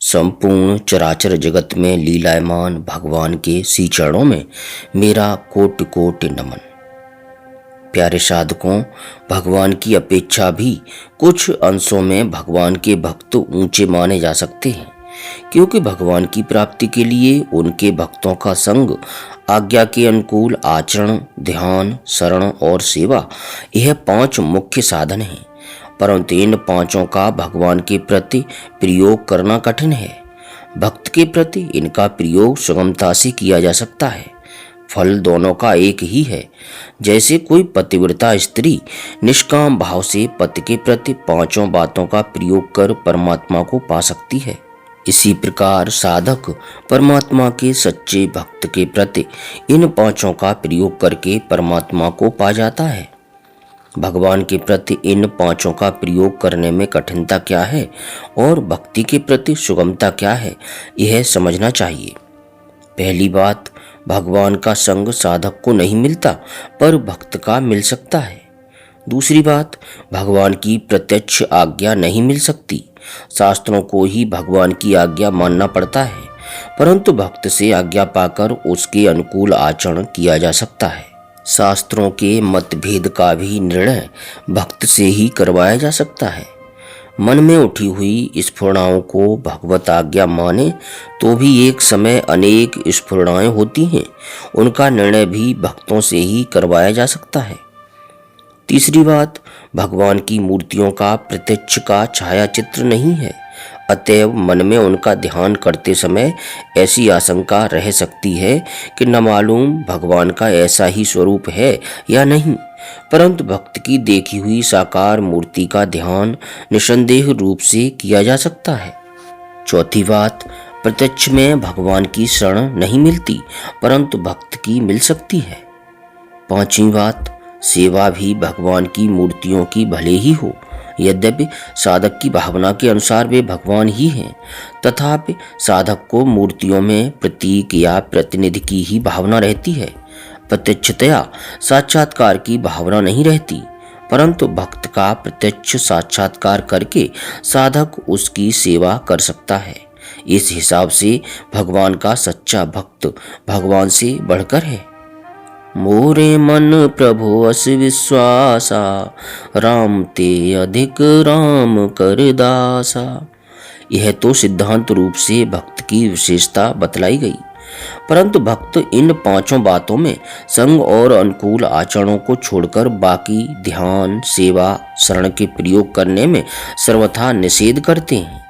संपूर्ण चराचर जगत में लीलायमान भगवान के श्री चरणों में मेरा कोटि कोटि नमन। प्यारे साधकों, भगवान की अपेक्षा भी कुछ अंशों में भगवान के भक्त ऊंचे माने जा सकते हैं, क्योंकि भगवान की प्राप्ति के लिए उनके भक्तों का संग, आज्ञा के अनुकूल आचरण, ध्यान, शरण और सेवा, यह 5 मुख्य साधन हैं। परंतु इन 5 का भगवान के प्रति प्रयोग करना कठिन है। भक्त के प्रति इनका प्रयोग सुगमता से किया जा सकता है। फल दोनों का एक ही है। जैसे कोई पतिव्रता स्त्री निष्काम भाव से पति के प्रति 5 बातों का प्रयोग कर परमात्मा को पा सकती है, इसी प्रकार साधक परमात्मा के सच्चे भक्त के प्रति इन 5 का प्रयोग करके परमात्मा को पा जाता है। भगवान के प्रति इन 5 का प्रयोग करने में कठिनता क्या है और भक्ति के प्रति सुगमता क्या है, यह समझना चाहिए। पहली बात, भगवान का संग साधक को नहीं मिलता पर भक्त का मिल सकता है। दूसरी बात, भगवान की प्रत्यक्ष आज्ञा नहीं मिल सकती। शास्त्रों को ही भगवान की आज्ञा मानना पड़ता है, परंतु भक्त से आज्ञा पाकर उसके अनुकूल आचरण किया जा सकता है। शास्त्रों के मतभेद का भी निर्णय भक्त से ही करवाया जा सकता है। मन में उठी हुई स्फुरणाओं को भगवत आज्ञा माने तो भी एक समय अनेक स्फुरणाएं होती हैं, उनका निर्णय भी भक्तों से ही करवाया जा सकता है। तीसरी बात, भगवान की मूर्तियों का प्रत्यक्ष का छाया चित्र नहीं है, अतएव मन में उनका ध्यान करते समय ऐसी आशंका रह सकती है कि न मालूम भगवान का ऐसा ही स्वरूप है या नहीं, परंतु भक्त की देखी हुई साकार मूर्ति का ध्यान निसंदेह रूप से किया जा सकता है। चौथी बात, प्रत्यक्ष में भगवान की शरण नहीं मिलती परंतु भक्त की मिल सकती है। पांचवी बात, सेवा भी भगवान की मूर्तियों की भले ही हो, यद्यपि साधक की भावना के अनुसार वे भगवान ही हैं, तथापि साधक को मूर्तियों में प्रतीक या प्रतिनिधि की ही भावना रहती है। प्रत्यक्षतया साक्षात्कार की भावना नहीं रहती, परंतु भक्त का प्रत्यक्ष साक्षात्कार करके साधक उसकी सेवा कर सकता है। इस हिसाब से भगवान का सच्चा भक्त भगवान से बढ़कर है। मोरे मन प्रभु अस विश्वासा, राम ते अधिक राम कर दासा। यह तो सिद्धांत रूप से भक्त की विशेषता बतलाई गई, परंतु भक्त इन 5 बातों में संग और अनुकूल आचरणों को छोड़कर बाकी ध्यान, सेवा, शरण के प्रयोग करने में सर्वथा निषेध करते हैं।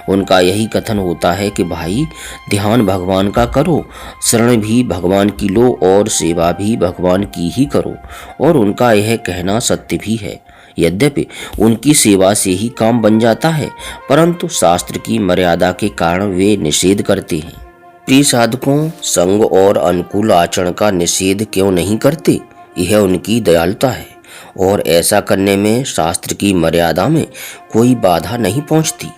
उनका यही कथन होता है कि भाई, ध्यान भगवान का करो, शरण भी भगवान की लो और सेवा भी भगवान की ही करो। और उनका यह कहना सत्य भी है। यद्यपि उनकी सेवा से ही काम बन जाता है, परंतु शास्त्र की मर्यादा के कारण वे निषेध करते हैं। प्रिय साधकों, संग और अनुकूल आचरण का निषेध क्यों नहीं करते? यह उनकी दयालुता है, और ऐसा करने में शास्त्र की मर्यादा में कोई बाधा नहीं पहुंचती।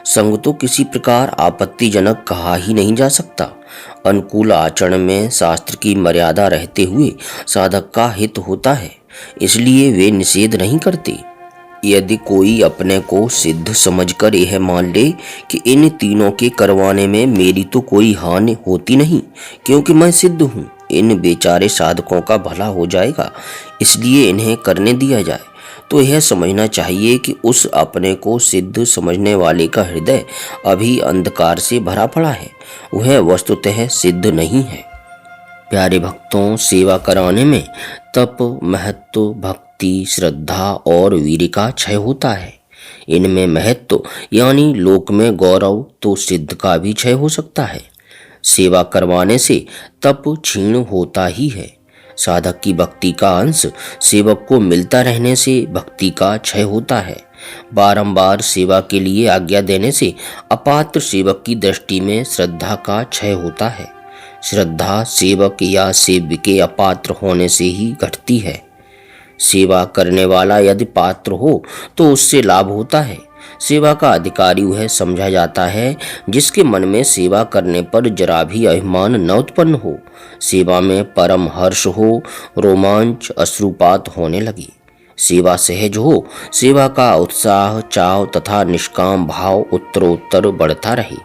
संग तो किसी प्रकार आपत्तिजनक कहा ही नहीं जा सकता। अनुकूल आचरण में शास्त्र की मर्यादा रहते हुए साधक का हित होता है, इसलिए वे निषेध नहीं करते। यदि कोई अपने को सिद्ध समझकर यह मान ले कि इन तीनों के करवाने में मेरी तो कोई हानि होती नहीं, क्योंकि मैं सिद्ध हूँ, इन बेचारे साधकों का भला हो जाएगा, इसलिए इन्हें करने दिया जाए, तो यह समझना चाहिए कि उस अपने को सिद्ध समझने वाले का हृदय अभी अंधकार से भरा पड़ा है, वह वस्तुतः सिद्ध नहीं है। प्यारे भक्तों, सेवा कराने में तप, महत्व, भक्ति, श्रद्धा और वीर्य का क्षय होता है। इनमें महत्व यानी लोक में गौरव तो सिद्ध का भी क्षय हो सकता है। सेवा करवाने से तप क्षीण होता ही है। साधक की भक्ति का अंश सेवक को मिलता रहने से भक्ति का क्षय होता है। बारंबार सेवा के लिए आज्ञा देने से अपात्र सेवक की दृष्टि में श्रद्धा का क्षय होता है। श्रद्धा सेवक या सेव्य के अपात्र होने से ही घटती है। सेवा करने वाला यदि पात्र हो तो उससे लाभ होता है। सेवा का अधिकारी वह समझा जाता है जिसके मन में सेवा करने पर जरा भी अभिमान न उत्पन्न हो, सेवा में परम हर्ष हो, रोमांच, अश्रुपात होने लगे। सेवा सहज हो, सेवा का उत्साह, चाव तथा निष्काम भाव उत्तरोत्तर बढ़ता रहे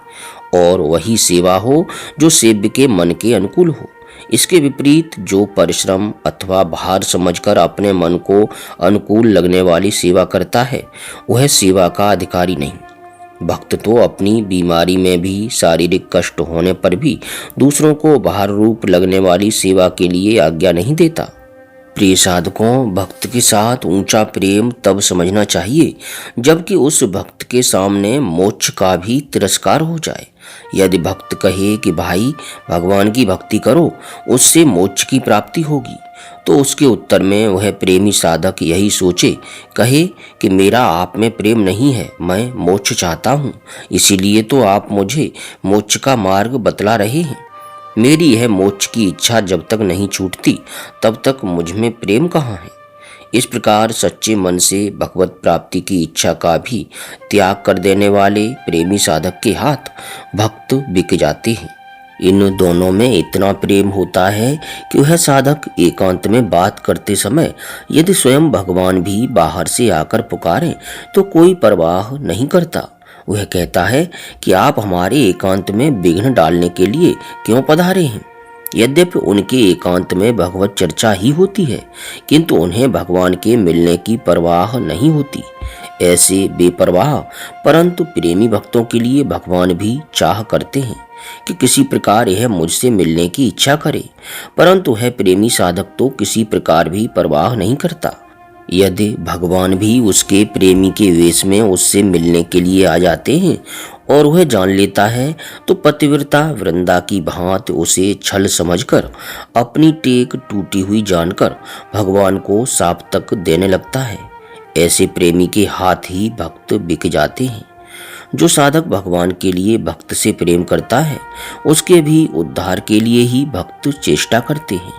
और वही सेवा हो जो सेव्य के मन के अनुकूल हो। इसके विपरीत जो परिश्रम अथवा भार समझकर अपने मन को अनुकूल लगने वाली सेवा करता है, वह सेवा का अधिकारी नहीं। भक्त तो अपनी बीमारी में भी, शारीरिक कष्ट होने पर भी दूसरों को भार रूप लगने वाली सेवा के लिए आज्ञा नहीं देता। प्रिय साधकों, भक्त के साथ ऊंचा प्रेम तब समझना चाहिए जबकि उस भक्त के सामने मोक्ष का भी तिरस्कार हो जाए। यदि भक्त कहे कि भाई भगवान की भक्ति करो, उससे मोक्ष की प्राप्ति होगी, तो उसके उत्तर में वह प्रेमी साधक यही सोचे, कहे कि मेरा आप में प्रेम नहीं है, मैं मोक्ष चाहता हूँ, इसीलिए तो आप मुझे मोक्ष का मार्ग बतला रहे हैं। मेरी यह मोक्ष की इच्छा जब तक नहीं छूटती तब तक मुझ में प्रेम कहाँ है। इस प्रकार सच्चे मन से भगवत प्राप्ति की इच्छा का भी त्याग कर देने वाले प्रेमी साधक के हाथ भक्त बिक जाते हैं। इन दोनों में इतना प्रेम होता है कि वह साधक एकांत में बात करते समय यदि स्वयं भगवान भी बाहर से आकर पुकारें तो कोई परवाह नहीं करता। वह कहता है कि आप हमारे एकांत में विघ्न डालने के लिए क्यों पधारे हैं। यद्यपि उनके एकांत में भगवत चर्चा ही होती है, किंतु उन्हें भगवान के मिलने की परवाह नहीं होती। ऐसे बेपरवाह परंतु प्रेमी भक्तों के लिए भगवान भी चाह करते हैं कि किसी प्रकार यह मुझसे मिलने की इच्छा करे, परंतु वह प्रेमी साधक तो किसी प्रकार भी परवाह नहीं करता। यदि भगवान भी उसके प्रेमी के वेश में उससे मिलने के लिए आ जाते हैं और वह जान लेता है, तो पतिव्रता वृंदा की भांति उसे छल समझकर अपनी टेक टूटी हुई जानकर भगवान को साप तक देने लगता है। ऐसे प्रेमी के हाथ ही भक्त बिक जाते हैं। जो साधक भगवान के लिए भक्त से प्रेम करता है, उसके भी उद्धार के लिए ही भक्त चेष्टा करते हैं,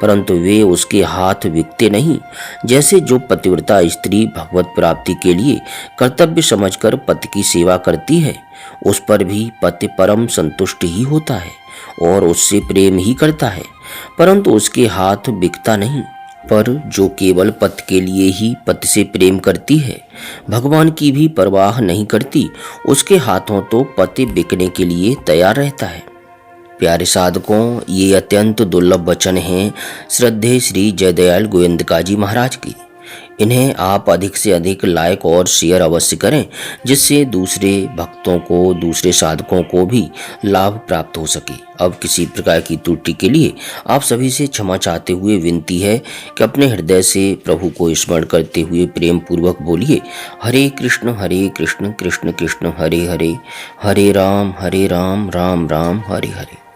परंतु वे उसके हाथ बिकते नहीं। जैसे जो पतिव्रता स्त्री भगवत प्राप्ति के लिए कर्तव्य समझकर पति की सेवा करती है, उस पर भी पति परम संतुष्ट ही होता है और उससे प्रेम ही करता है, परंतु उसके हाथ बिकता नहीं। पर जो केवल पति के लिए ही पति से प्रेम करती है, भगवान की भी परवाह नहीं करती, उसके हाथों तो पति बिकने के लिए तैयार रहता है। प्यारे साधकों, ये अत्यंत दुर्लभ वचन हैं श्रद्धेय श्री जयदयाल गोविंदका जी महाराज की। इन्हें आप अधिक से अधिक लाइक और शेयर अवश्य करें, जिससे दूसरे भक्तों को, दूसरे साधकों को भी लाभ प्राप्त हो सके। अब किसी प्रकार की त्रुटि के लिए आप सभी से क्षमा चाहते हुए विनती है कि अपने हृदय से प्रभु को स्मरण करते हुए प्रेम पूर्वक बोलिए, हरे कृष्ण कृष्ण कृष्ण हरे हरे, हरे राम राम राम हरे हरे।